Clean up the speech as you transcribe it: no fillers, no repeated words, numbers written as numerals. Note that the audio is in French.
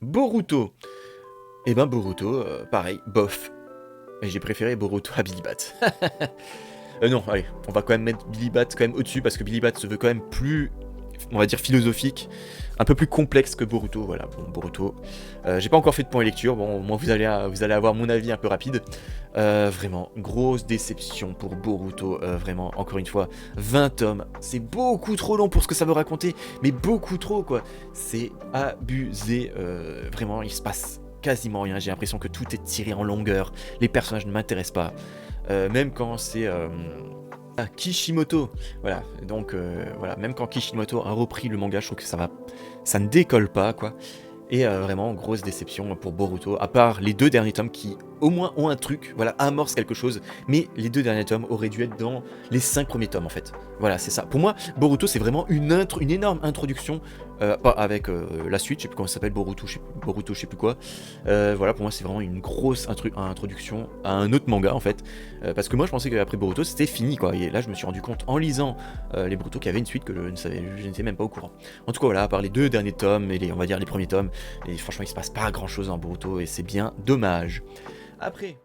Boruto. Et ben Boruto, pareil, bof. Et j'ai préféré Boruto à Billy Bat. Non, allez, on va quand même mettre Billy Bat quand même au-dessus parce que Billy Bat se veut quand même plus, on va dire philosophique, un peu plus complexe que Boruto. Voilà, bon, Boruto. J'ai pas encore fait de point lecture, bon, moi vous allez avoir mon avis un peu rapide. Vraiment, grosse déception pour Boruto, vraiment, encore une fois, 20 tomes, c'est beaucoup trop long pour ce que ça veut raconter, mais beaucoup trop quoi, c'est abusé, vraiment, il se passe quasiment rien, j'ai l'impression que tout est tiré en longueur, les personnages ne m'intéressent pas, même quand c'est Kishimoto, voilà, donc voilà, même quand Kishimoto a repris le manga, je trouve que ça ne décolle pas quoi. Et vraiment, grosse déception pour Boruto, à part les deux derniers tomes qui, au moins, ont un truc, voilà, amorcent quelque chose, mais les deux derniers tomes auraient dû être dans les 5 premiers tomes, en fait. Voilà, c'est ça. Pour moi, Boruto, c'est vraiment une énorme introduction, pas avec la suite, je sais plus comment ça s'appelle, Boruto, je sais plus quoi. Voilà, pour moi, c'est vraiment une grosse introduction à un autre manga, en fait. Parce que moi, je pensais qu'après Boruto, c'était fini, quoi. Et là, je me suis rendu compte, en lisant les Boruto, qu'il y avait une suite que je n'étais même pas au courant. En tout cas, voilà, à part les deux derniers tomes, et on va dire les premiers tomes, et franchement, il se passe pas grand chose en Boruto et c'est bien dommage. Après,